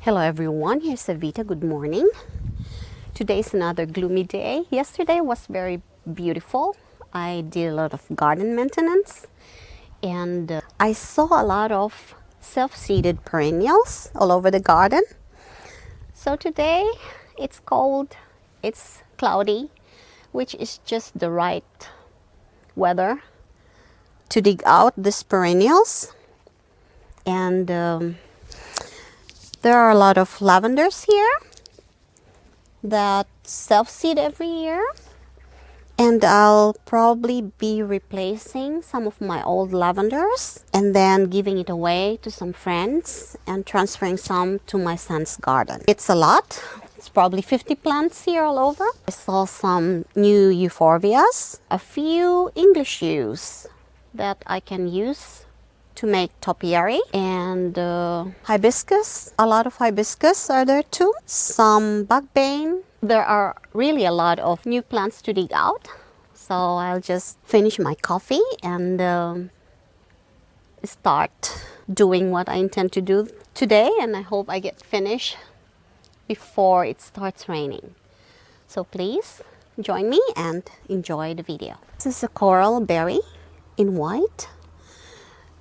Hello everyone, here's Savita. Good morning. Today is another gloomy day. Yesterday was very beautiful. I did a lot of garden maintenance and I saw a lot of self-seeded perennials all over the garden. So today it's cold, it's cloudy, which is just the right weather to dig out these perennials. And there are a lot of lavenders here that self-seed every year, and I'll probably be replacing some of my old lavenders and then giving it away to some friends and transferring some to my son's garden. It's a lot. It's probably 50 plants here all over. I saw some new euphorbias, a few English yews that I can use to make topiary, and hibiscus. A lot of hibiscus are there too. Some buckbane. There are really a lot of new plants to dig out. So I'll just finish my coffee and start doing what I intend to do today, and I hope I get finished before it starts raining. So please join me and enjoy the video. This is a coral berry in white.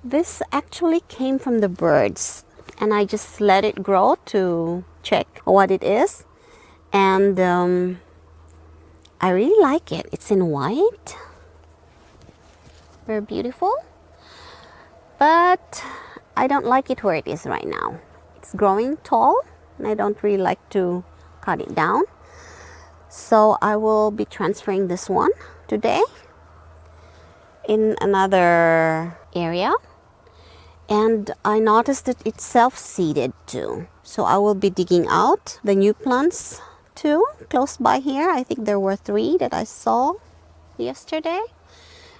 This actually came from the birds, and I just let it grow to check what it is, and I really like it. It's in white, very beautiful, but I don't like it where it is right now. It's growing tall and I don't really like to cut it down, so I will be transferring this one today in another area. And I noticed that it's self-seeded too. So I will be digging out the new plants too, close by here. I think there were 3 that I saw yesterday.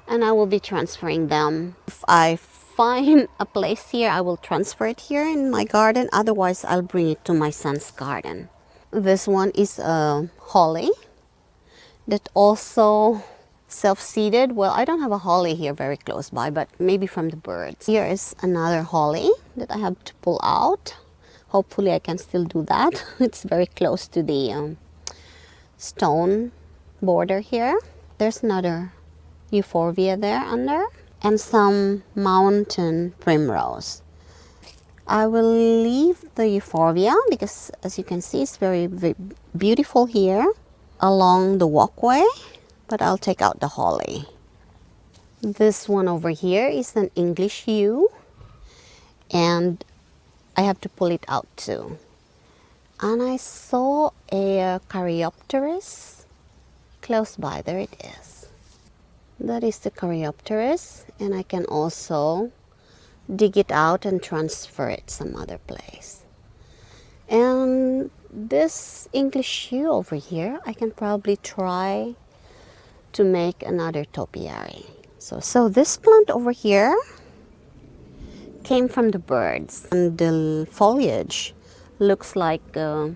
And I will be transferring them. If I find a place here, I will transfer it here in my garden. Otherwise, I'll bring it to my son's garden. This one is a holly that also self-seeded. Well, I don't have a holly here very close by, but maybe from the birds. Here is another holly that I have to pull out. Hopefully I can still do that. It's very close to the stone border here. There's another euphorbia there under, and some mountain primrose. I will leave the euphorbia because, as you can see, it's very, very beautiful here along the walkway. But I'll take out the holly. This one over here is an English yew, and I have to pull it out too. And I saw a Caryopteris close by. There it is. That is the Caryopteris, and I can also dig it out and transfer it some other place. And this English yew over here, I can probably try to make another topiary. So this plant over here came from the birds, and the foliage looks like the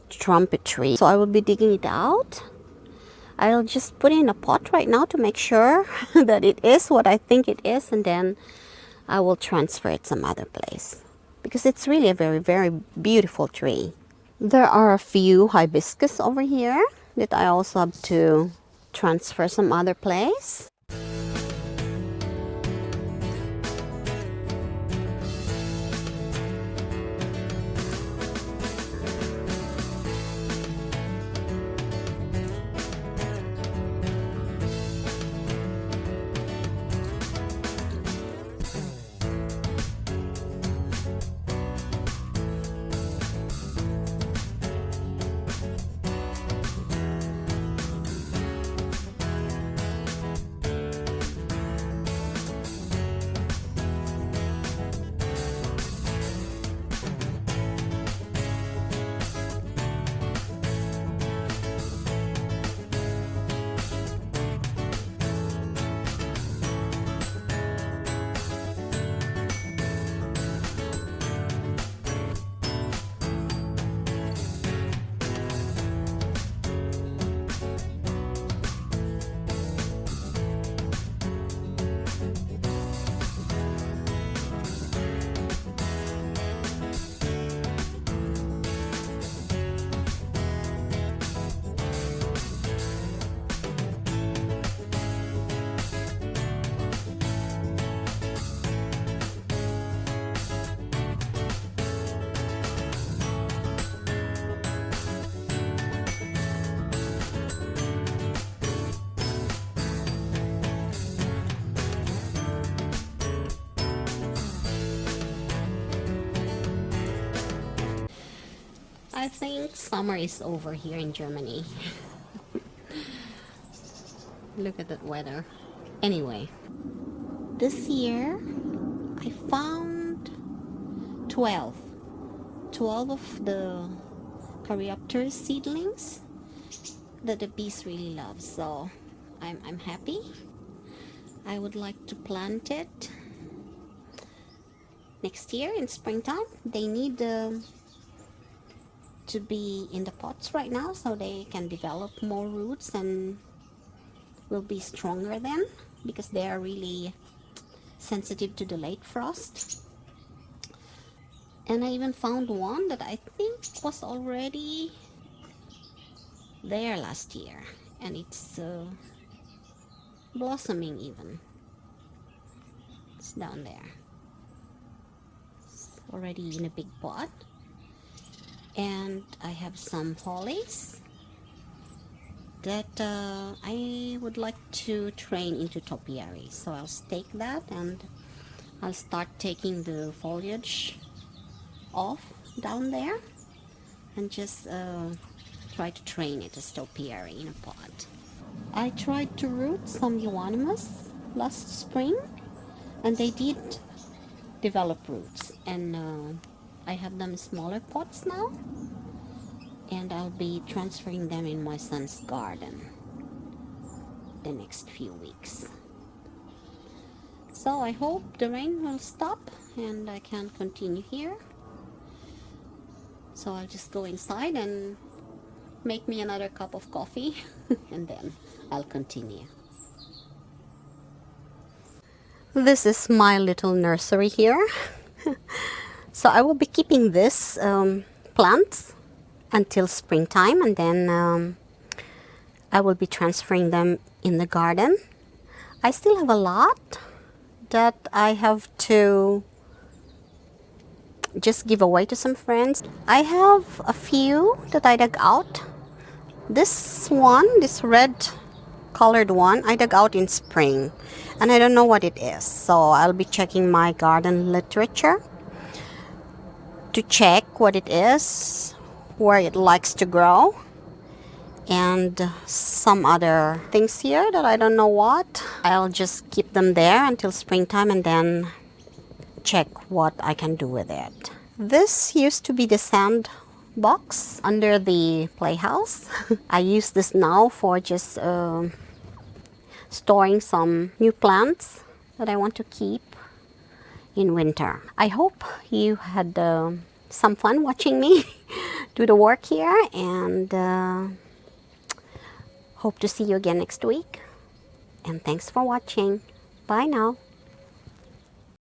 trumpet tree. So I will be digging it out. I'll just put it in a pot right now to make sure that it is what I think it is, and then I will transfer it some other place because it's really a very, very beautiful tree. There are a few hibiscus over here that I also have to transfer some other place. I think summer is over here in Germany. Look at that weather. Anyway, this year I found 12 of the Coreopteris seedlings that the bees really love, so I'm happy. I would like to plant it next year in springtime. They need to be in the pots right now so they can develop more roots and will be stronger then, because they are really sensitive to the late frost. And I even found one that I think was already there last year, and it's blossoming even. It's down there. It's already in a big pot. And I have some hollies that I would like to train into topiary. So I'll stake that and I'll start taking the foliage off down there and just try to train it as topiary in a pot. I tried to root some euonymus last spring and they did develop roots, and I have them in smaller pots now, and I'll be transferring them in my son's garden the next few weeks. So I hope the rain will stop and I can continue here. So I'll just go inside and make me another cup of coffee and then I'll continue. This is my little nursery here. So I will be keeping this plants until springtime, and then I will be transferring them in the garden. I still have a lot that I have to just give away to some friends. I have a few that I dug out. This one, this red colored one, I dug out in spring and I don't know what it is, so I'll be checking my garden literature to check what it is, where it likes to grow, and some other things here that I don't know what. I'll just keep them there until springtime and then check what I can do with it. This used to be the sand box under the playhouse. I use this now for just storing some new plants that I want to keep in winter. I hope you had some fun watching me do the work here, and hope to see you again next week. And thanks for watching. Bye now.